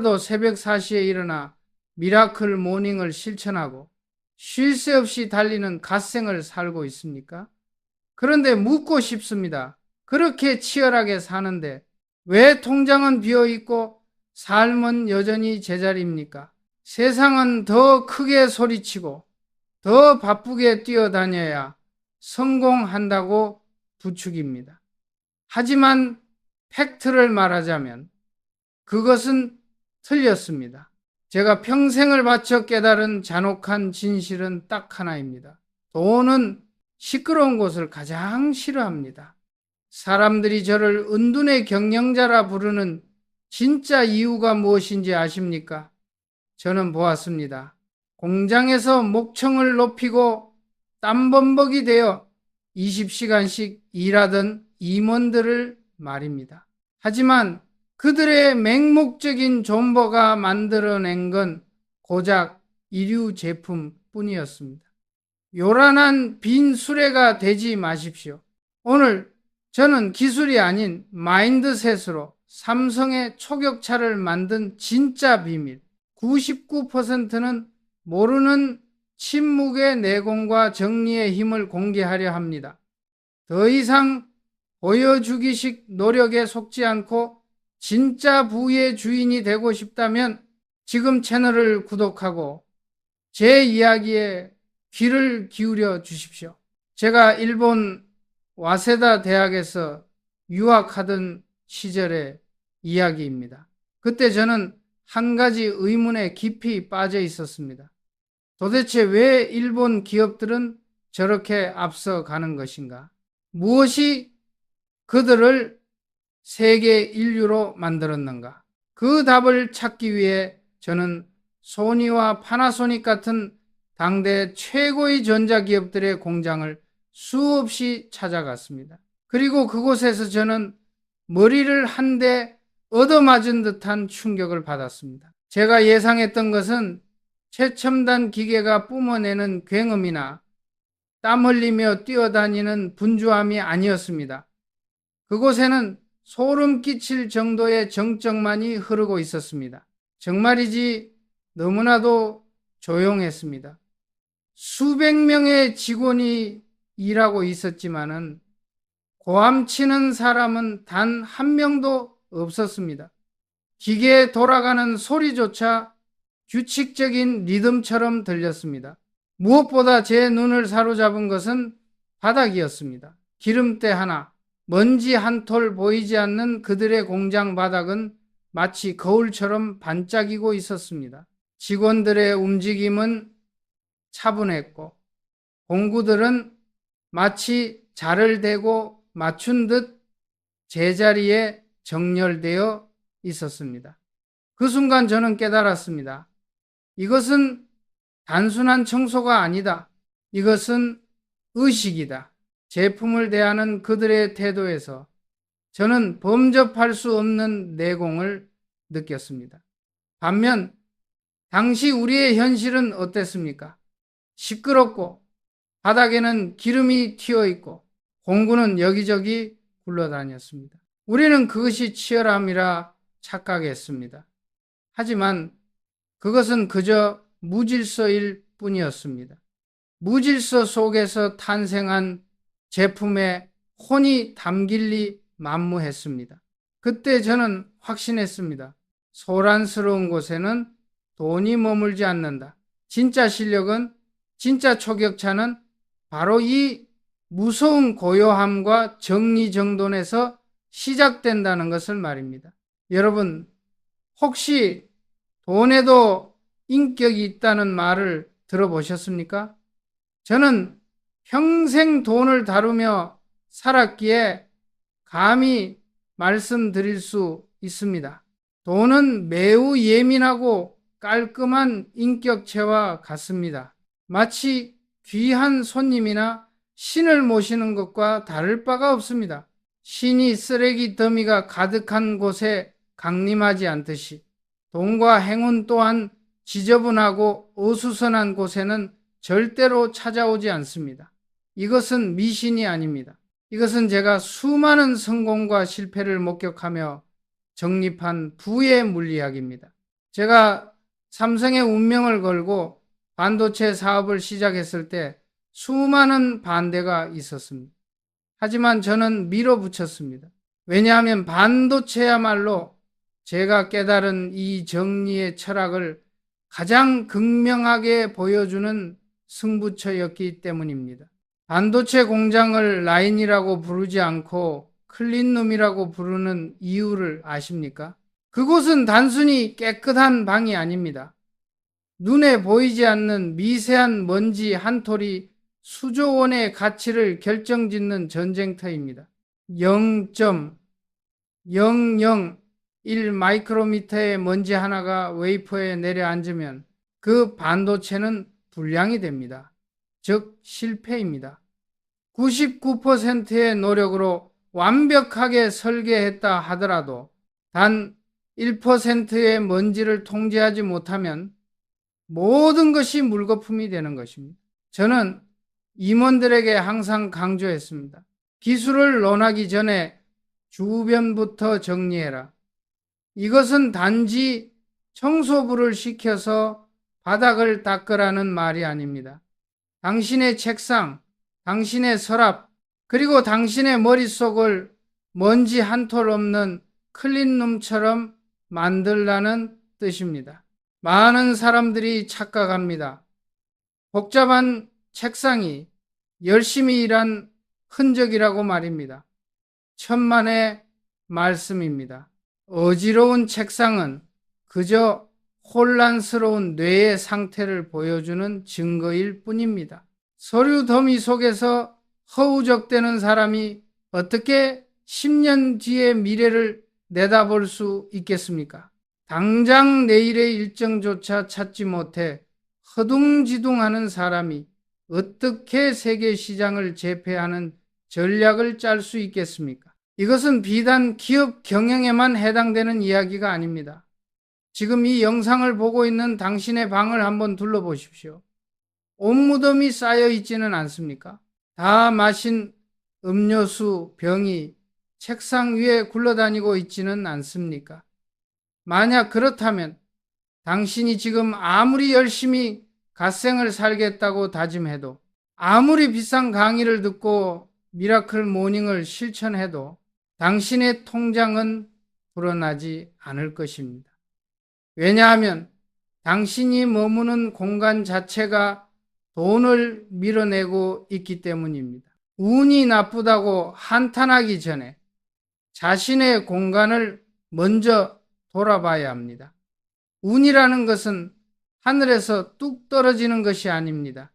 또 새벽 4시에 일어나 미라클 모닝을 실천하고 쉴 새 없이 달리는 갓생을 살고 있습니까? 그런데 묻고 싶습니다. 그렇게 치열하게 사는데 왜 통장은 비어 있고 삶은 여전히 제자리입니까? 세상은 더 크게 소리치고 더 바쁘게 뛰어다녀야 성공한다고 부추깁니다. 하지만 팩트를 말하자면 그것은 틀렸습니다. 제가 평생을 바쳐 깨달은 잔혹한 진실은 딱 하나입니다. 돈은 시끄러운 곳을 가장 싫어합니다. 사람들이 저를 은둔의 경영자라 부르는 진짜 이유가 무엇인지 아십니까? 저는 보았습니다. 공장에서 목청을 높이고 땀범벅이 되어 20시간씩 일하던 임원들을 말입니다. 하지만 그들의 맹목적인 존버가 만들어낸 건 고작 이류 제품뿐이었습니다. 요란한 빈 수레가 되지 마십시오. 오늘 저는 기술이 아닌 마인드셋으로 삼성의 초격차를 만든 진짜 비밀, 99%는 모르는 침묵의 내공과 정리의 힘을 공개하려 합니다. 더 이상 보여주기식 노력에 속지 않고 진짜 부의 주인이 되고 싶다면 지금 채널을 구독하고 제 이야기에 귀를 기울여 주십시오. 제가 일본 와세다 대학에서 유학하던 시절의 이야기입니다. 그때 저는 한 가지 의문에 깊이 빠져 있었습니다. 도대체 왜 일본 기업들은 저렇게 앞서가는 것인가? 무엇이 그들을 세계 인류로 만들었는가? 그 답을 찾기 위해 저는 소니와 파나소닉 같은 당대 최고의 전자기업들의 공장을 수없이 찾아갔습니다. 그리고 그곳에서 저는 머리를 한 대 얻어맞은 듯한 충격을 받았습니다. 제가 예상했던 것은 최첨단 기계가 뿜어내는 굉음이나 땀 흘리며 뛰어다니는 분주함이 아니었습니다. 그곳에는 소름 끼칠 정도의 정적만이 흐르고 있었습니다. 정말이지 너무나도 조용했습니다. 수백 명의 직원이 일하고 있었지만은 고함치는 사람은 단 한 명도 없었습니다. 기계에 돌아가는 소리조차 규칙적인 리듬처럼 들렸습니다. 무엇보다 제 눈을 사로잡은 것은 바닥이었습니다. 기름때 하나, 먼지 한 톨 보이지 않는 그들의 공장 바닥은 마치 거울처럼 반짝이고 있었습니다. 직원들의 움직임은 차분했고 공구들은 마치 자를 대고 맞춘 듯 제자리에 정렬되어 있었습니다. 그 순간 저는 깨달았습니다. 이것은 단순한 청소가 아니다. 이것은 의식이다. 제품을 대하는 그들의 태도에서 저는 범접할 수 없는 내공을 느꼈습니다. 반면 당시 우리의 현실은 어땠습니까? 시끄럽고 바닥에는 기름이 튀어 있고 공구는 여기저기 굴러다녔습니다. 우리는 그것이 치열함이라 착각했습니다. 하지만 그것은 그저 무질서일 뿐이었습니다. 무질서 속에서 탄생한 제품에 혼이 담길 리 만무했습니다. 그때 저는 확신했습니다. 소란스러운 곳에는 돈이 머물지 않는다. 진짜 실력은, 진짜 초격차는 바로 이 무서운 고요함과 정리정돈에서 시작된다는 것을 말입니다. 여러분, 혹시 돈에도 인격이 있다는 말을 들어보셨습니까? 저는 평생 돈을 다루며 살았기에 감히 말씀드릴 수 있습니다. 돈은 매우 예민하고 깔끔한 인격체와 같습니다. 마치 귀한 손님이나 신을 모시는 것과 다를 바가 없습니다. 신이 쓰레기 더미가 가득한 곳에 강림하지 않듯이 돈과 행운 또한 지저분하고 어수선한 곳에는 절대로 찾아오지 않습니다. 이것은 미신이 아닙니다. 이것은 제가 수많은 성공과 실패를 목격하며 정립한 부의 물리학입니다. 제가 삼성의 운명을 걸고 반도체 사업을 시작했을 때 수많은 반대가 있었습니다. 하지만 저는 밀어붙였습니다. 왜냐하면 반도체야말로 제가 깨달은 이 정리의 철학을 가장 극명하게 보여주는 승부처였기 때문입니다. 반도체 공장을 라인이라고 부르지 않고 클린룸이라고 부르는 이유를 아십니까? 그곳은 단순히 깨끗한 방이 아닙니다. 눈에 보이지 않는 미세한 먼지 한 톨이 수조 원의 가치를 결정짓는 전쟁터입니다. 0.001 마이크로미터의 먼지 하나가 웨이퍼에 내려앉으면 그 반도체는 불량이 됩니다. 즉 실패입니다. 99%의 노력으로 완벽하게 설계했다 하더라도 단 1%의 먼지를 통제하지 못하면 모든 것이 물거품이 되는 것입니다. 저는 임원들에게 항상 강조했습니다. 기술을 논하기 전에 주변부터 정리해라. 이것은 단지 청소부를 시켜서 바닥을 닦으라는 말이 아닙니다. 당신의 책상, 당신의 서랍, 그리고 당신의 머릿속을 먼지 한 톨 없는 클린룸처럼 만들라는 뜻입니다. 많은 사람들이 착각합니다. 복잡한 책상이 열심히 일한 흔적이라고 말입니다. 천만의 말씀입니다. 어지러운 책상은 그저 혼란스러운 뇌의 상태를 보여주는 증거일 뿐입니다. 서류 더미 속에서 허우적대는 사람이 어떻게 10년 뒤의 미래를 내다볼 수 있겠습니까? 당장 내일의 일정조차 찾지 못해 허둥지둥하는 사람이 어떻게 세계 시장을 제패하는 전략을 짤 수 있겠습니까? 이것은 비단 기업 경영에만 해당되는 이야기가 아닙니다. 지금 이 영상을 보고 있는 당신의 방을 한번 둘러보십시오. 옷무덤이 쌓여 있지는 않습니까? 다 마신 음료수 병이 책상 위에 굴러다니고 있지는 않습니까? 만약 그렇다면 당신이 지금 아무리 열심히 갓생을 살겠다고 다짐해도, 아무리 비싼 강의를 듣고 미라클 모닝을 실천해도 당신의 통장은 불어나지 않을 것입니다. 왜냐하면 당신이 머무는 공간 자체가 돈을 밀어내고 있기 때문입니다. 운이 나쁘다고 한탄하기 전에 자신의 공간을 먼저 돌아봐야 합니다. 운이라는 것은 하늘에서 뚝 떨어지는 것이 아닙니다.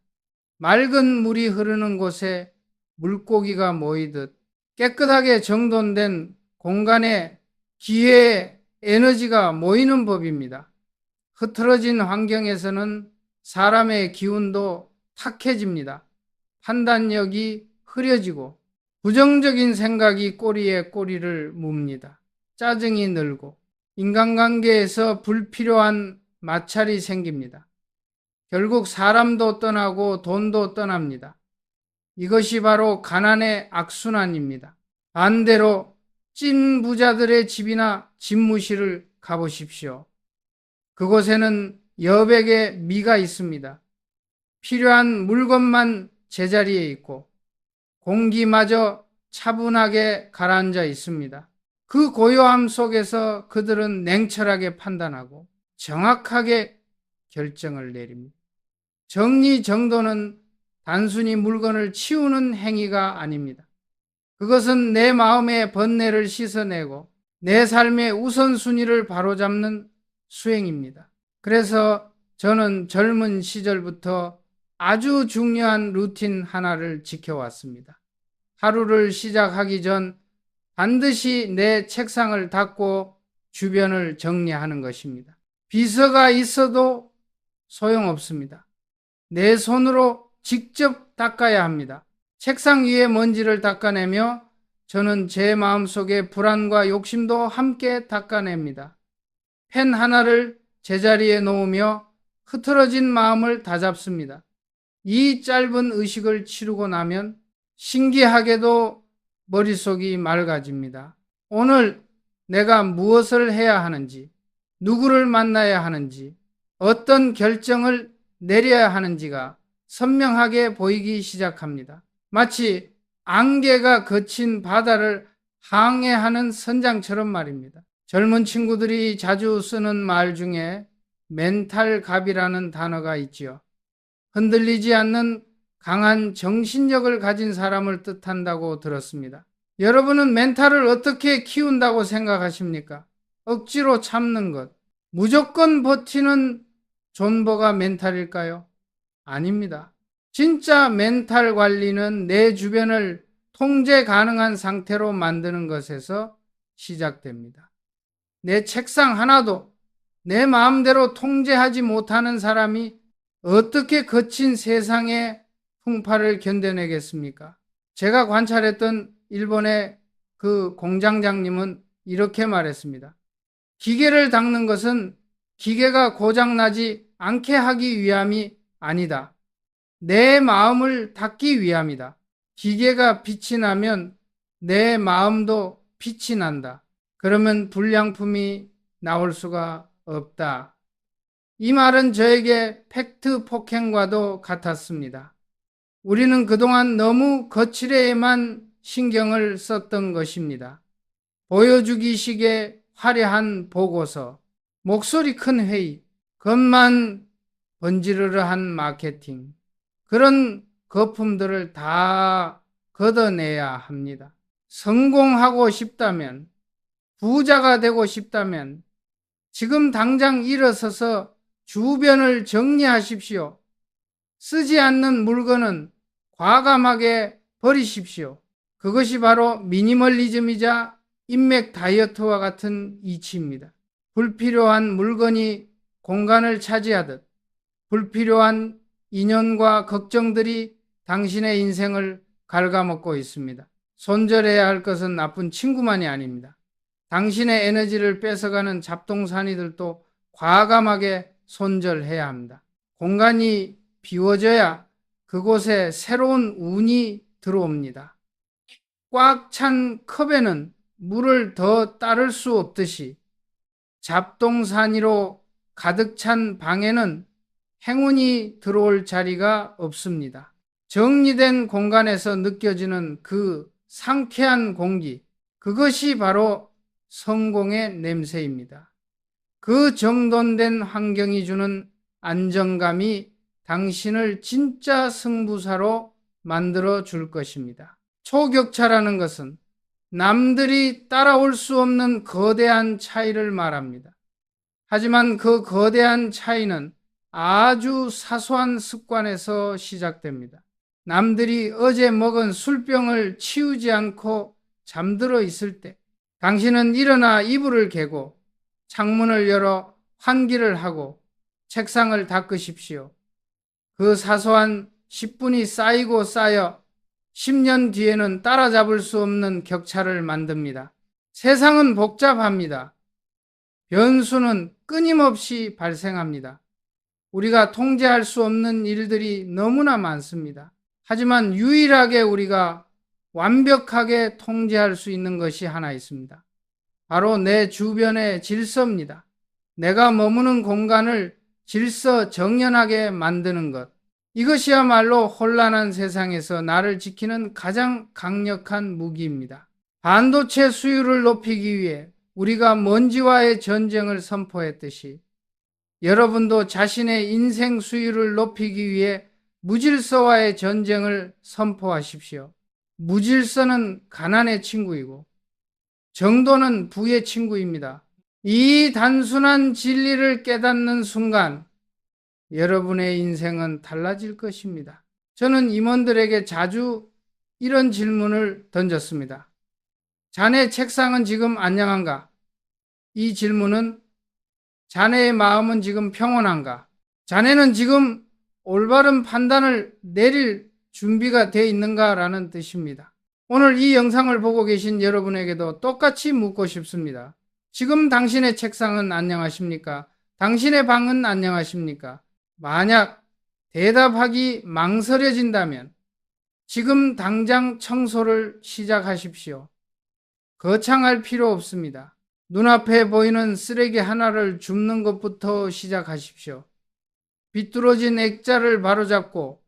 맑은 물이 흐르는 곳에 물고기가 모이듯 깨끗하게 정돈된 공간에 기회의 에너지가 모이는 법입니다. 흐트러진 환경에서는 사람의 기운도 탁해집니다. 판단력이 흐려지고 부정적인 생각이 꼬리에 꼬리를 뭅니다. 짜증이 늘고 인간관계에서 불필요한 마찰이 생깁니다. 결국 사람도 떠나고 돈도 떠납니다. 이것이 바로 가난의 악순환입니다. 반대로 찐 부자들의 집이나 집무실을 가보십시오. 그곳에는 여백의 미가 있습니다. 필요한 물건만 제자리에 있고 공기마저 차분하게 가라앉아 있습니다. 그 고요함 속에서 그들은 냉철하게 판단하고 정확하게 결정을 내립니다. 정리정돈은 단순히 물건을 치우는 행위가 아닙니다. 그것은 내 마음의 번뇌를 씻어내고 내 삶의 우선순위를 바로잡는 수행입니다. 그래서 저는 젊은 시절부터 아주 중요한 루틴 하나를 지켜왔습니다. 하루를 시작하기 전 반드시 내 책상을 닦고 주변을 정리하는 것입니다. 비서가 있어도 소용없습니다. 내 손으로 직접 닦아야 합니다. 책상 위에 먼지를 닦아내며 저는 제 마음속의 불안과 욕심도 함께 닦아냅니다. 펜 하나를 제자리에 놓으며 흐트러진 마음을 다잡습니다. 이 짧은 의식을 치르고 나면 신기하게도 머릿속이 맑아집니다. 오늘 내가 무엇을 해야 하는지, 누구를 만나야 하는지, 어떤 결정을 내려야 하는지가 선명하게 보이기 시작합니다. 마치 안개가 거친 바다를 항해하는 선장처럼 말입니다. 젊은 친구들이 자주 쓰는 말 중에 멘탈갑이라는 단어가 있지요. 흔들리지 않는 강한 정신력을 가진 사람을 뜻한다고 들었습니다. 여러분은 멘탈을 어떻게 키운다고 생각하십니까? 억지로 참는 것, 무조건 버티는 존버가 멘탈일까요? 아닙니다. 진짜 멘탈 관리는 내 주변을 통제 가능한 상태로 만드는 것에서 시작됩니다. 내 책상 하나도 내 마음대로 통제하지 못하는 사람이 어떻게 거친 세상의 풍파를 견뎌내겠습니까? 제가 관찰했던 일본의 그 공장장님은 이렇게 말했습니다. 기계를 닦는 것은 기계가 고장나지 않게 하기 위함이 아니다. 내 마음을 닦기 위함이다. 기계가 빛이 나면 내 마음도 빛이 난다. 그러면 불량품이 나올 수가 없다. 이 말은 저에게 팩트 폭행과도 같았습니다. 우리는 그동안 너무 거칠에만 신경을 썼던 것입니다. 보여주기식의 화려한 보고서, 목소리 큰 회의, 겉만 번지르르한 마케팅, 그런 거품들을 다 걷어내야 합니다. 성공하고 싶다면, 부자가 되고 싶다면 지금 당장 일어서서 주변을 정리하십시오. 쓰지 않는 물건은 과감하게 버리십시오. 그것이 바로 미니멀리즘이자 인맥 다이어트와 같은 이치입니다. 불필요한 물건이 공간을 차지하듯 불필요한 인연과 걱정들이 당신의 인생을 갉아먹고 있습니다. 손절해야 할 것은 나쁜 친구만이 아닙니다. 당신의 에너지를 뺏어가는 잡동사니들도 과감하게 손절해야 합니다. 공간이 비워져야 그곳에 새로운 운이 들어옵니다. 꽉 찬 컵에는 물을 더 따를 수 없듯이 잡동사니로 가득 찬 방에는 행운이 들어올 자리가 없습니다. 정리된 공간에서 느껴지는 그 상쾌한 공기, 그것이 바로 성공의 냄새입니다. 그 정돈된 환경이 주는 안정감이 당신을 진짜 승부사로 만들어 줄 것입니다. 초격차라는 것은 남들이 따라올 수 없는 거대한 차이를 말합니다. 하지만 그 거대한 차이는 아주 사소한 습관에서 시작됩니다. 남들이 어제 먹은 술병을 치우지 않고 잠들어 있을 때 당신은 일어나 이불을 개고 창문을 열어 환기를 하고 책상을 닦으십시오. 그 사소한 10분이 쌓이고 쌓여 10년 뒤에는 따라잡을 수 없는 격차를 만듭니다. 세상은 복잡합니다. 변수는 끊임없이 발생합니다. 우리가 통제할 수 없는 일들이 너무나 많습니다. 하지만 유일하게 우리가 완벽하게 통제할 수 있는 것이 하나 있습니다. 바로 내 주변의 질서입니다. 내가 머무는 공간을 질서 정연하게 만드는 것. 이것이야말로 혼란한 세상에서 나를 지키는 가장 강력한 무기입니다. 반도체 수율을 높이기 위해 우리가 먼지와의 전쟁을 선포했듯이 여러분도 자신의 인생 수율을 높이기 위해 무질서와의 전쟁을 선포하십시오. 무질서는 가난의 친구이고 정도는 부의 친구입니다. 이 단순한 진리를 깨닫는 순간 여러분의 인생은 달라질 것입니다. 저는 임원들에게 자주 이런 질문을 던졌습니다. 자네 책상은 지금 안녕한가? 이 질문은 자네의 마음은 지금 평온한가? 자네는 지금 올바른 판단을 내릴 준비가 되어 있는가? 라는 뜻입니다. 오늘 이 영상을 보고 계신 여러분에게도 똑같이 묻고 싶습니다. 지금 당신의 책상은 안녕하십니까? 당신의 방은 안녕하십니까? 만약 대답하기 망설여진다면 지금 당장 청소를 시작하십시오. 거창할 필요 없습니다. 눈앞에 보이는 쓰레기 하나를 줍는 것부터 시작하십시오. 비뚤어진 액자를 바로잡고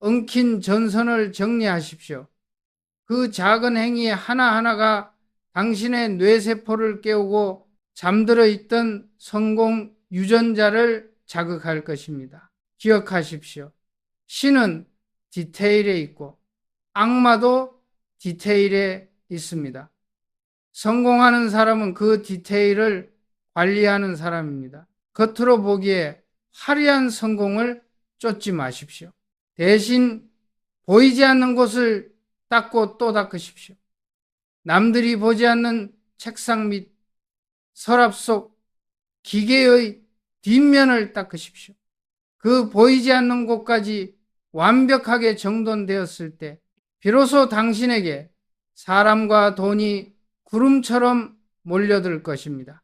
엉킨 전선을 정리하십시오. 그 작은 행위 하나하나가 당신의 뇌세포를 깨우고 잠들어 있던 성공 유전자를 자극할 것입니다. 기억하십시오. 신은 디테일에 있고 악마도 디테일에 있습니다. 성공하는 사람은 그 디테일을 관리하는 사람입니다. 겉으로 보기에 화려한 성공을 쫓지 마십시오. 대신 보이지 않는 곳을 닦고 또 닦으십시오. 남들이 보지 않는 책상 및 서랍 속 기계의 뒷면을 닦으십시오. 그 보이지 않는 곳까지 완벽하게 정돈되었을 때 비로소 당신에게 사람과 돈이 구름처럼 몰려들 것입니다.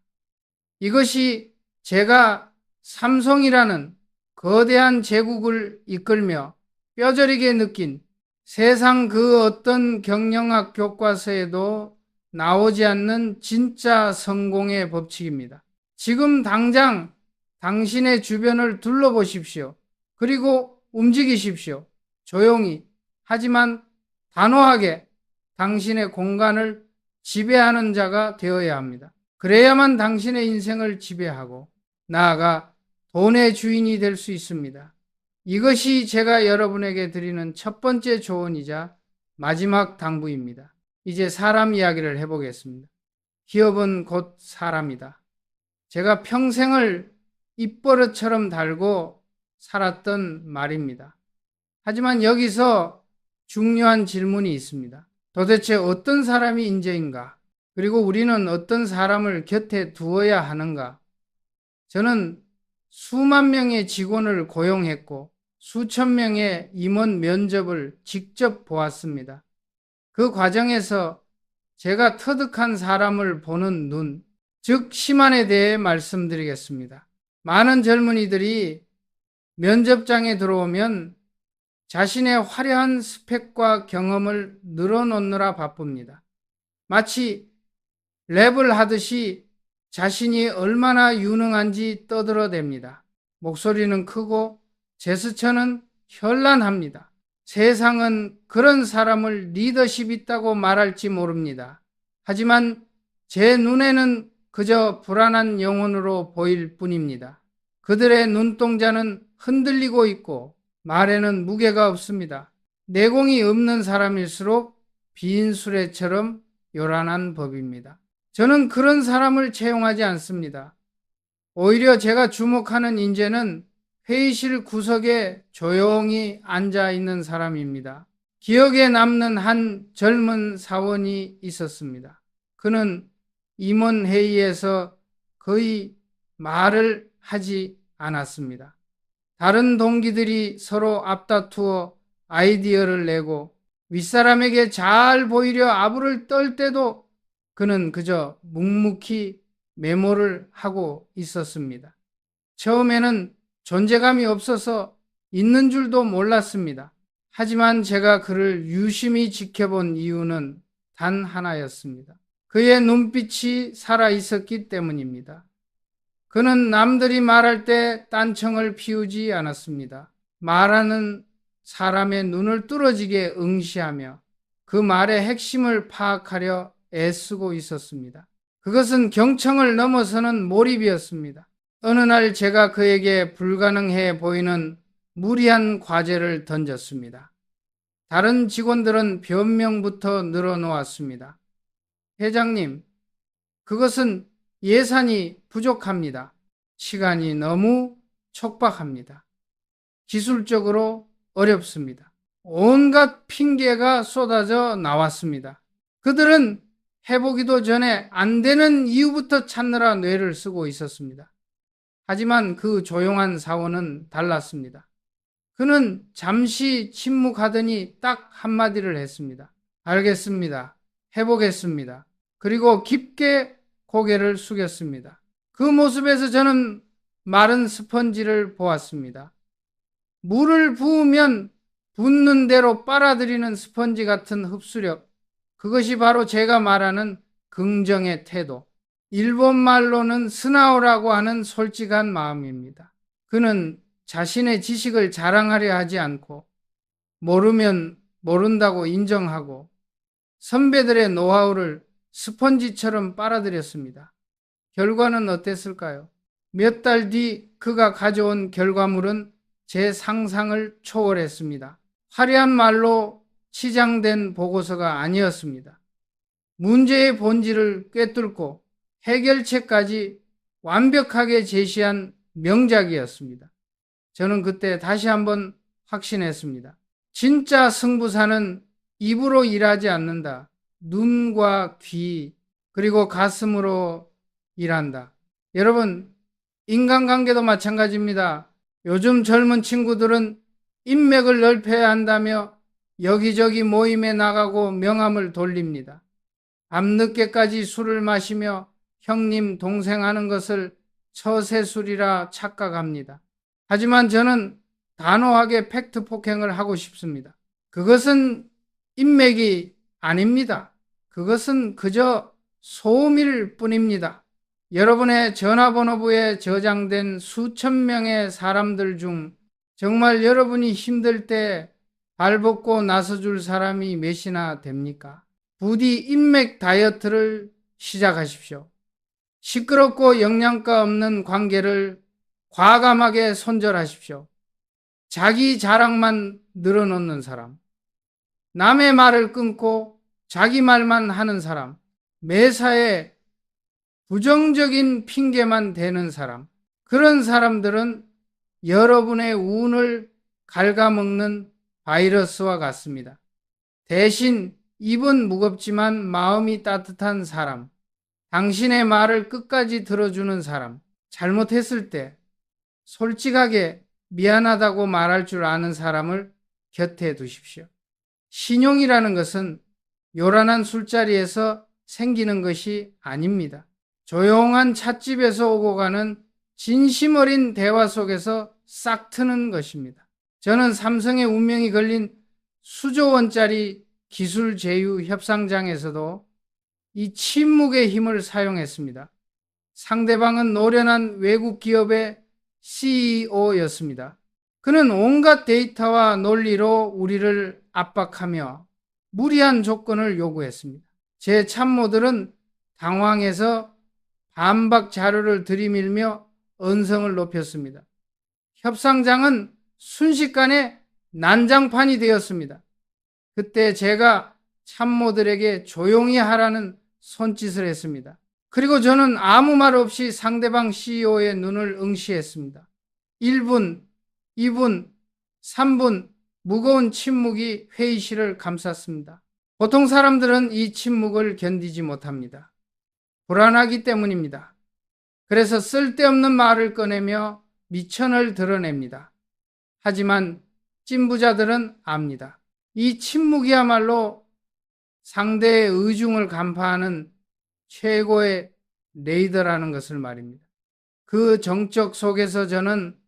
이것이 제가 삼성이라는 거대한 제국을 이끌며 뼈저리게 느낀 세상 그 어떤 경영학 교과서에도 나오지 않는 진짜 성공의 법칙입니다. 지금 당장 당신의 주변을 둘러보십시오. 그리고 움직이십시오. 조용히, 하지만 단호하게 당신의 공간을 지배하는 자가 되어야 합니다. 그래야만 당신의 인생을 지배하고 나아가 돈의 주인이 될 수 있습니다. 이것이 제가 여러분에게 드리는 첫 번째 조언이자 마지막 당부입니다. 이제 사람 이야기를 해보겠습니다. 기업은 곧 사람이다. 제가 평생을 입버릇처럼 달고 살았던 말입니다. 하지만 여기서 중요한 질문이 있습니다. 도대체 어떤 사람이 인재인가? 그리고 우리는 어떤 사람을 곁에 두어야 하는가? 저는 수만 명의 직원을 고용했고 수천 명의 임원 면접을 직접 보았습니다. 그 과정에서 제가 터득한 사람을 보는 눈, 즉 시만에 대해 말씀드리겠습니다. 많은 젊은이들이 면접장에 들어오면 자신의 화려한 스펙과 경험을 늘어놓느라 바쁩니다. 마치 랩을 하듯이 자신이 얼마나 유능한지 떠들어댑니다. 목소리는 크고 제스처는 현란합니다. 세상은 그런 사람을 리더십 있다고 말할지 모릅니다. 하지만 제 눈에는 그저 불안한 영혼으로 보일 뿐입니다. 그들의 눈동자는 흔들리고 있고 말에는 무게가 없습니다. 내공이 없는 사람일수록 빈수레처럼 요란한 법입니다. 저는 그런 사람을 채용하지 않습니다. 오히려 제가 주목하는 인재는 회의실 구석에 조용히 앉아 있는 사람입니다. 기억에 남는 한 젊은 사원이 있었습니다. 그는 임원회의에서 거의 말을 하지 않았습니다. 다른 동기들이 서로 앞다투어 아이디어를 내고 윗사람에게 잘 보이려 아부를 떨 때도 그는 그저 묵묵히 메모를 하고 있었습니다. 처음에는 존재감이 없어서 있는 줄도 몰랐습니다. 하지만 제가 그를 유심히 지켜본 이유는 단 하나였습니다. 그의 눈빛이 살아있었기 때문입니다. 그는 남들이 말할 때 딴청을 피우지 않았습니다. 말하는 사람의 눈을 뚫어지게 응시하며 그 말의 핵심을 파악하려 애쓰고 있었습니다. 그것은 경청을 넘어서는 몰입이었습니다. 어느 날 제가 그에게 불가능해 보이는 무리한 과제를 던졌습니다. 다른 직원들은 변명부터 늘어놓았습니다. 회장님, 그것은 예산이 부족합니다. 시간이 너무 촉박합니다. 기술적으로 어렵습니다. 온갖 핑계가 쏟아져 나왔습니다. 그들은 해보기도 전에 안 되는 이유부터 찾느라 뇌를 쓰고 있었습니다. 하지만 그 조용한 사원은 달랐습니다. 그는 잠시 침묵하더니 딱 한마디를 했습니다. 알겠습니다. 해보겠습니다. 그리고 깊게 고개를 숙였습니다. 그 모습에서 저는 마른 스펀지를 보았습니다. 물을 부으면 붓는 대로 빨아들이는 스펀지 같은 흡수력, 그것이 바로 제가 말하는 긍정의 태도. 일본 말로는 스나오라고 하는 솔직한 마음입니다. 그는 자신의 지식을 자랑하려 하지 않고 모르면 모른다고 인정하고 선배들의 노하우를 스펀지처럼 빨아들였습니다. 결과는 어땠을까요? 몇 달 뒤 그가 가져온 결과물은 제 상상을 초월했습니다. 화려한 말로 치장된 보고서가 아니었습니다. 문제의 본질을 꿰뚫고 해결책까지 완벽하게 제시한 명작이었습니다. 저는 그때 다시 한번 확신했습니다. 진짜 승부사는 입으로 일하지 않는다. 눈과 귀 그리고 가슴으로 일한다. 여러분, 인간관계도 마찬가지입니다. 요즘 젊은 친구들은 인맥을 넓혀야 한다며 여기저기 모임에 나가고 명함을 돌립니다. 밤늦게까지 술을 마시며 형님 동생 하는 것을 처세술이라 착각합니다. 하지만 저는 단호하게 팩트 폭행을 하고 싶습니다. 그것은 인맥이 아닙니다. 그것은 그저 소음일 뿐입니다. 여러분의 전화번호부에 저장된 수천 명의 사람들 중 정말 여러분이 힘들 때 발벗고 나서줄 사람이 몇이나 됩니까? 부디 인맥 다이어트를 시작하십시오. 시끄럽고 영양가 없는 관계를 과감하게 손절하십시오. 자기 자랑만 늘어놓는 사람, 남의 말을 끊고 자기 말만 하는 사람, 매사에 부정적인 핑계만 대는 사람, 그런 사람들은 여러분의 운을 갉아먹는 바이러스와 같습니다. 대신 입은 무겁지만 마음이 따뜻한 사람, 당신의 말을 끝까지 들어주는 사람, 잘못했을 때 솔직하게 미안하다고 말할 줄 아는 사람을 곁에 두십시오. 신용이라는 것은 요란한 술자리에서 생기는 것이 아닙니다. 조용한 찻집에서 오고 가는 진심 어린 대화 속에서 싹 트는 것입니다. 저는 삼성의 운명이 걸린 수조 원짜리 기술 제휴 협상장에서도 이 침묵의 힘을 사용했습니다. 상대방은 노련한 외국 기업의 CEO였습니다. 그는 온갖 데이터와 논리로 우리를 압박하며 무리한 조건을 요구했습니다. 제 참모들은 당황해서 반박 자료를 들이밀며 언성을 높였습니다. 협상장은 순식간에 난장판이 되었습니다. 그때 제가 참모들에게 조용히 하라는 손짓을 했습니다. 그리고 저는 아무 말 없이 상대방 CEO의 눈을 응시했습니다. 1분, 2분, 3분 무거운 침묵이 회의실을 감쌌습니다. 보통 사람들은 이 침묵을 견디지 못합니다. 불안하기 때문입니다. 그래서 쓸데없는 말을 꺼내며 미천을 드러냅니다. 하지만 찐부자들은 압니다. 이 침묵이야말로 상대의 의중을 간파하는 최고의 레이더라는 것을 말입니다. 그 정적 속에서 저는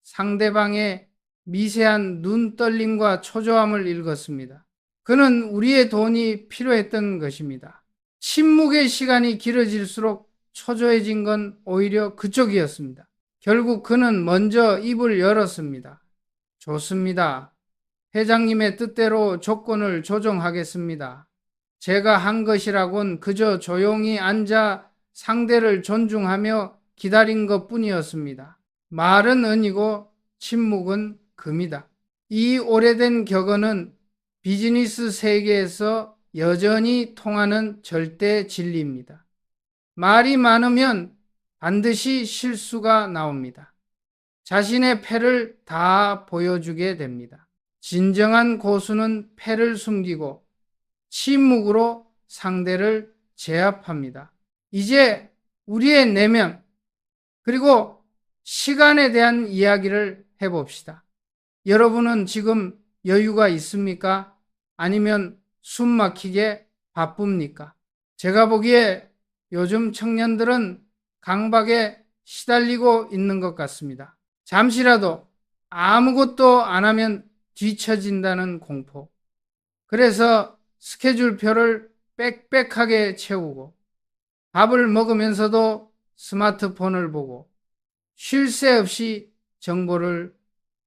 상대방의 미세한 눈떨림과 초조함을 읽었습니다. 그는 우리의 돈이 필요했던 것입니다. 침묵의 시간이 길어질수록 초조해진 건 오히려 그쪽이었습니다. 결국 그는 먼저 입을 열었습니다. 좋습니다. 회장님의 뜻대로 조건을 조정하겠습니다. 제가 한 것이라곤 그저 조용히 앉아 상대를 존중하며 기다린 것뿐이었습니다. 말은 은이고 침묵은 금이다. 이 오래된 격언은 비즈니스 세계에서 여전히 통하는 절대 진리입니다. 말이 많으면 반드시 실수가 나옵니다. 자신의 패를 다 보여주게 됩니다. 진정한 고수는 패를 숨기고 침묵으로 상대를 제압합니다. 이제 우리의 내면 그리고 시간에 대한 이야기를 해봅시다. 여러분은 지금 여유가 있습니까? 아니면 숨 막히게 바쁩니까? 제가 보기에 요즘 청년들은 강박에 시달리고 있는 것 같습니다. 잠시라도 아무것도 안 하면 뒤처진다는 공포. 그래서 스케줄표를 빽빽하게 채우고 밥을 먹으면서도 스마트폰을 보고 쉴 새 없이 정보를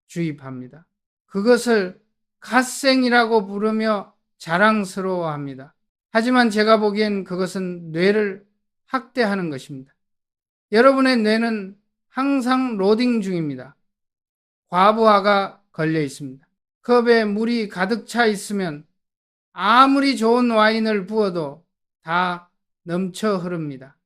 주입합니다. 그것을 갓생이라고 부르며 자랑스러워합니다. 하지만 제가 보기엔 그것은 뇌를 학대하는 것입니다. 여러분의 뇌는 항상 로딩 중입니다. 과부하가 걸려 있습니다. 컵에 물이 가득 차 있으면 아무리 좋은 와인을 부어도 다 넘쳐 흐릅니다.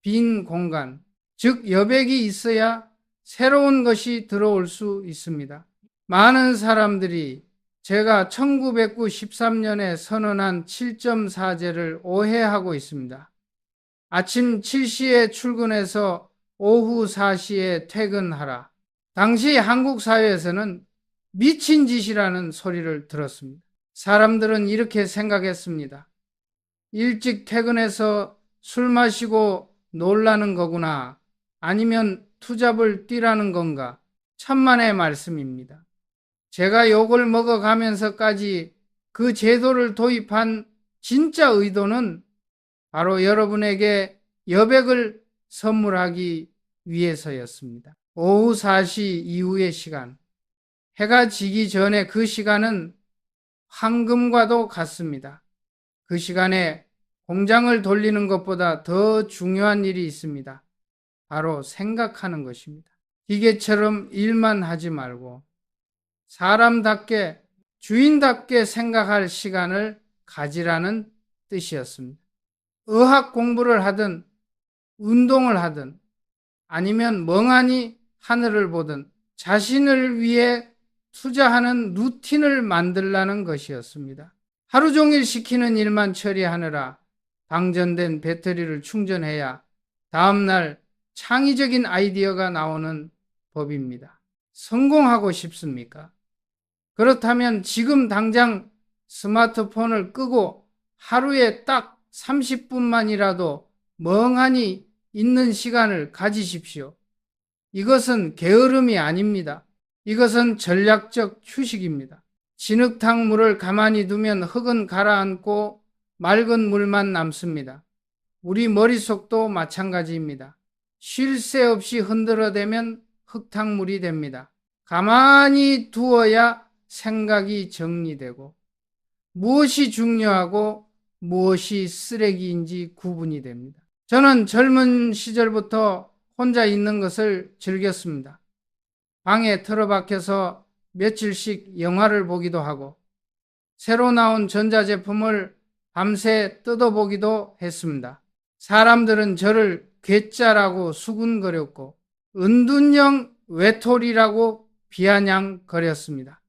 빈 공간, 즉 여백이 있어야 새로운 것이 들어올 수 있습니다. 많은 사람들이 제가 1993년에 선언한 7.4제를 오해하고 있습니다. 아침 7시에 출근해서 오후 4시에 퇴근하라. 당시 한국 사회에서는 미친 짓이라는 소리를 들었습니다. 사람들은 이렇게 생각했습니다. 일찍 퇴근해서 술 마시고 놀라는 거구나. 아니면 투잡을 뛰라는 건가. 천만의 말씀입니다. 제가 욕을 먹어가면서까지 그 제도를 도입한 진짜 의도는 바로 여러분에게 여백을 선물하기 위해서였습니다. 오후 4시 이후의 시간, 해가 지기 전에 그 시간은 황금과도 같습니다. 그 시간에 공장을 돌리는 것보다 더 중요한 일이 있습니다. 바로 생각하는 것입니다. 기계처럼 일만 하지 말고 사람답게 주인답게 생각할 시간을 가지라는 뜻이었습니다. 의학 공부를 하든 운동을 하든 아니면 멍하니 하늘을 보든 자신을 위해 투자하는 루틴을 만들라는 것이었습니다. 하루 종일 시키는 일만 처리하느라 방전된 배터리를 충전해야 다음날 창의적인 아이디어가 나오는 법입니다. 성공하고 싶습니까? 그렇다면 지금 당장 스마트폰을 끄고 하루에 딱 30분만이라도 멍하니 있는 시간을 가지십시오. 이것은 게으름이 아닙니다. 이것은 전략적 휴식입니다. 진흙탕 물을 가만히 두면 흙은 가라앉고 맑은 물만 남습니다. 우리 머릿속도 마찬가지입니다. 쉴 새 없이 흔들어대면 흙탕물이 됩니다. 가만히 두어야 생각이 정리되고 무엇이 중요하고 무엇이 쓰레기인지 구분이 됩니다. 저는 젊은 시절부터 혼자 있는 것을 즐겼습니다. 방에 틀어박혀서 며칠씩 영화를 보기도 하고 새로 나온 전자제품을 밤새 뜯어보기도 했습니다. 사람들은 저를 괴짜라고 수군거렸고 은둔형 외톨이라고 비아냥거렸습니다.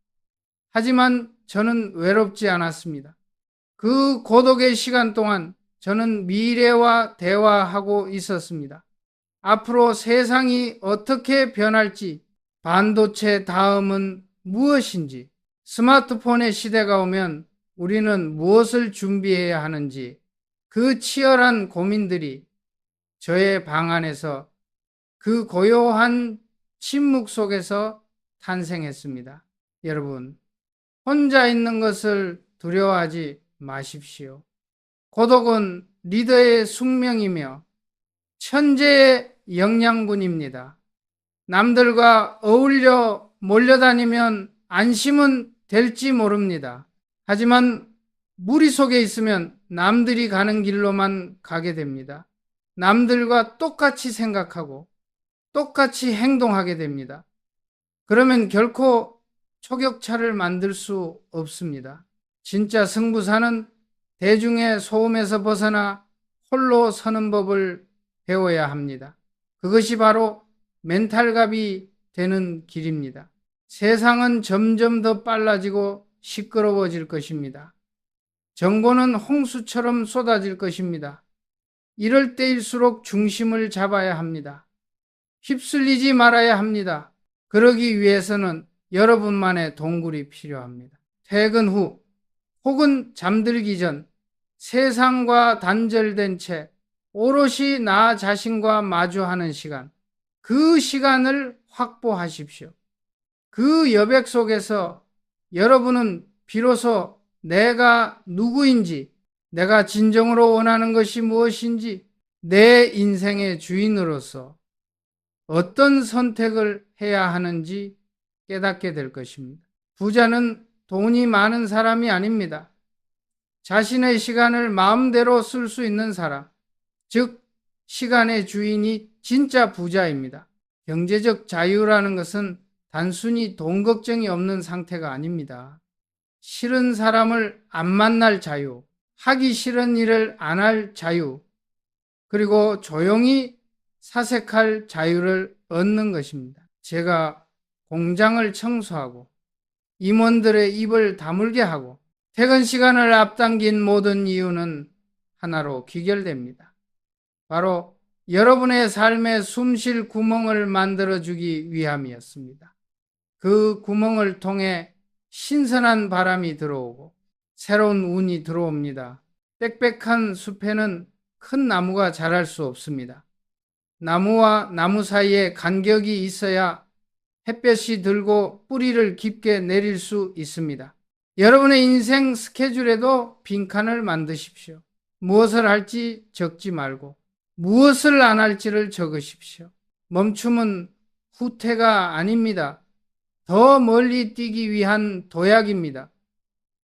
하지만 저는 외롭지 않았습니다. 그 고독의 시간 동안 저는 미래와 대화하고 있었습니다. 앞으로 세상이 어떻게 변할지, 반도체 다음은 무엇인지, 스마트폰의 시대가 오면 우리는 무엇을 준비해야 하는지 그 치열한 고민들이 저의 방 안에서 그 고요한 침묵 속에서 탄생했습니다. 여러분, 혼자 있는 것을 두려워하지 마십시오. 고독은 리더의 숙명이며 천재의 영양분입니다. 남들과 어울려 몰려다니면 안심은 될지 모릅니다. 하지만 무리 속에 있으면 남들이 가는 길로만 가게 됩니다. 남들과 똑같이 생각하고 똑같이 행동하게 됩니다. 그러면 결코 초격차를 만들 수 없습니다. 진짜 승부사는 대중의 소음에서 벗어나 홀로 서는 법을 배워야 합니다. 그것이 바로 멘탈갑이 되는 길입니다. 세상은 점점 더 빨라지고 시끄러워질 것입니다. 정보는 홍수처럼 쏟아질 것입니다. 이럴 때일수록 중심을 잡아야 합니다. 휩쓸리지 말아야 합니다. 그러기 위해서는 여러분만의 동굴이 필요합니다. 퇴근 후 혹은 잠들기 전 세상과 단절된 채 오롯이 나 자신과 마주하는 시간, 그 시간을 확보하십시오. 그 여백 속에서 여러분은 비로소 내가 누구인지, 내가 진정으로 원하는 것이 무엇인지, 내 인생의 주인으로서 어떤 선택을 해야 하는지 깨닫게 될 것입니다. 부자는 돈이 많은 사람이 아닙니다. 자신의 시간을 마음대로 쓸 수 있는 사람, 즉 시간의 주인이 진짜 부자입니다. 경제적 자유라는 것은 단순히 돈 걱정이 없는 상태가 아닙니다. 싫은 사람을 안 만날 자유, 하기 싫은 일을 안 할 자유, 그리고 조용히 사색할 자유를 얻는 것입니다. 제가 공장을 청소하고 임원들의 입을 다물게 하고 퇴근 시간을 앞당긴 모든 이유는 하나로 귀결됩니다. 바로 여러분의 삶에 숨쉴 구멍을 만들어주기 위함이었습니다. 그 구멍을 통해 신선한 바람이 들어오고 새로운 운이 들어옵니다. 빽빽한 숲에는 큰 나무가 자랄 수 없습니다. 나무와 나무 사이에 간격이 있어야 햇볕이 들고 뿌리를 깊게 내릴 수 있습니다. 여러분의 인생 스케줄에도 빈칸을 만드십시오. 무엇을 할지 적지 말고 무엇을 안 할지를 적으십시오. 멈춤은 후퇴가 아닙니다. 더 멀리 뛰기 위한 도약입니다.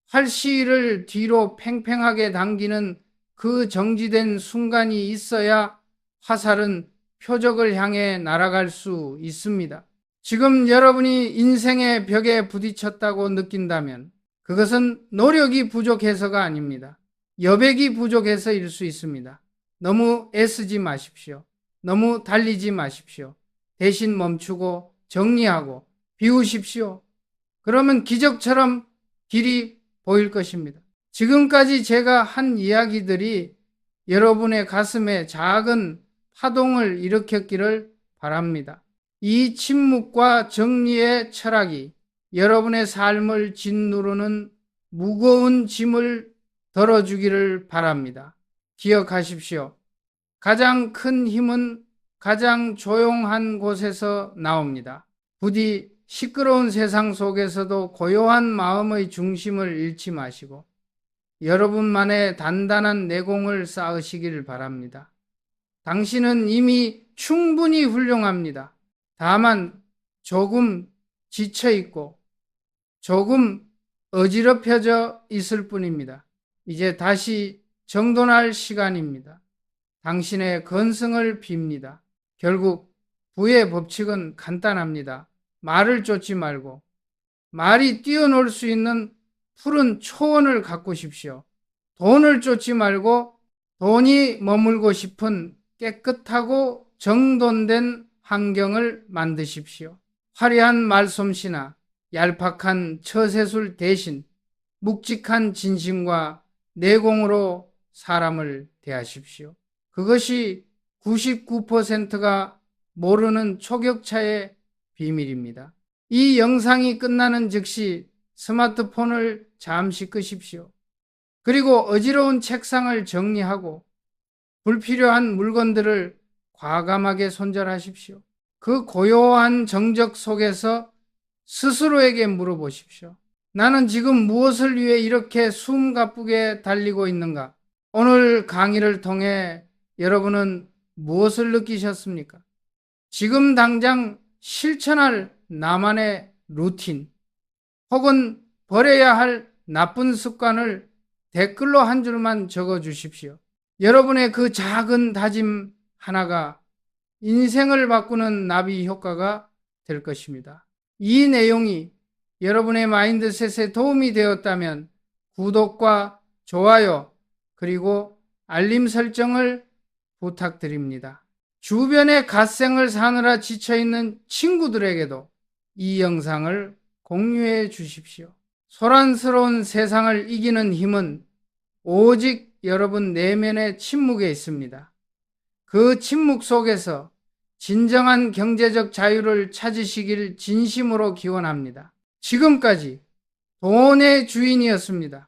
활시위를 뒤로 팽팽하게 당기는 그 정지된 순간이 있어야 화살은 표적을 향해 날아갈 수 있습니다. 지금 여러분이 인생의 벽에 부딪혔다고 느낀다면 그것은 노력이 부족해서가 아닙니다. 여백이 부족해서일 수 있습니다. 너무 애쓰지 마십시오. 너무 달리지 마십시오. 대신 멈추고 정리하고 비우십시오. 그러면 기적처럼 길이 보일 것입니다. 지금까지 제가 한 이야기들이 여러분의 가슴에 작은 파동을 일으켰기를 바랍니다. 이 침묵과 정리의 철학이 여러분의 삶을 짓누르는 무거운 짐을 덜어주기를 바랍니다. 기억하십시오. 가장 큰 힘은 가장 조용한 곳에서 나옵니다. 부디 시끄러운 세상 속에서도 고요한 마음의 중심을 잃지 마시고 여러분만의 단단한 내공을 쌓으시길 바랍니다. 당신은 이미 충분히 훌륭합니다. 다만 조금 지쳐있고 조금 어지럽혀져 있을 뿐입니다. 이제 다시 정돈할 시간입니다. 당신의 건승을 빕니다. 결국 부의 법칙은 간단합니다. 말을 쫓지 말고 말이 뛰어놀 수 있는 푸른 초원을 가꾸십시오. 돈을 쫓지 말고 돈이 머물고 싶은 깨끗하고 정돈된 환경을 만드십시오. 화려한 말솜씨나 얄팍한 처세술 대신 묵직한 진심과 내공으로 사람을 대하십시오. 그것이 99%가 모르는 초격차의 비밀입니다. 이 영상이 끝나는 즉시 스마트폰을 잠시 끄십시오. 그리고 어지러운 책상을 정리하고 불필요한 물건들을 과감하게 손절하십시오. 그 고요한 정적 속에서 스스로에게 물어보십시오. 나는 지금 무엇을 위해 이렇게 숨가쁘게 달리고 있는가? 오늘 강의를 통해 여러분은 무엇을 느끼셨습니까? 지금 당장 실천할 나만의 루틴 혹은 버려야 할 나쁜 습관을 댓글로 한 줄만 적어 주십시오. 여러분의 그 작은 다짐 하나가 인생을 바꾸는 나비 효과가 될 것입니다. 이 내용이 여러분의 마인드셋에 도움이 되었다면 구독과 좋아요 그리고 알림 설정을 부탁드립니다. 주변에 갓생을 사느라 지쳐있는 친구들에게도 이 영상을 공유해 주십시오. 소란스러운 세상을 이기는 힘은 오직 여러분 내면의 침묵에 있습니다. 그 침묵 속에서 진정한 경제적 자유를 찾으시길 진심으로 기원합니다. 지금까지 돈의 주인이었습니다.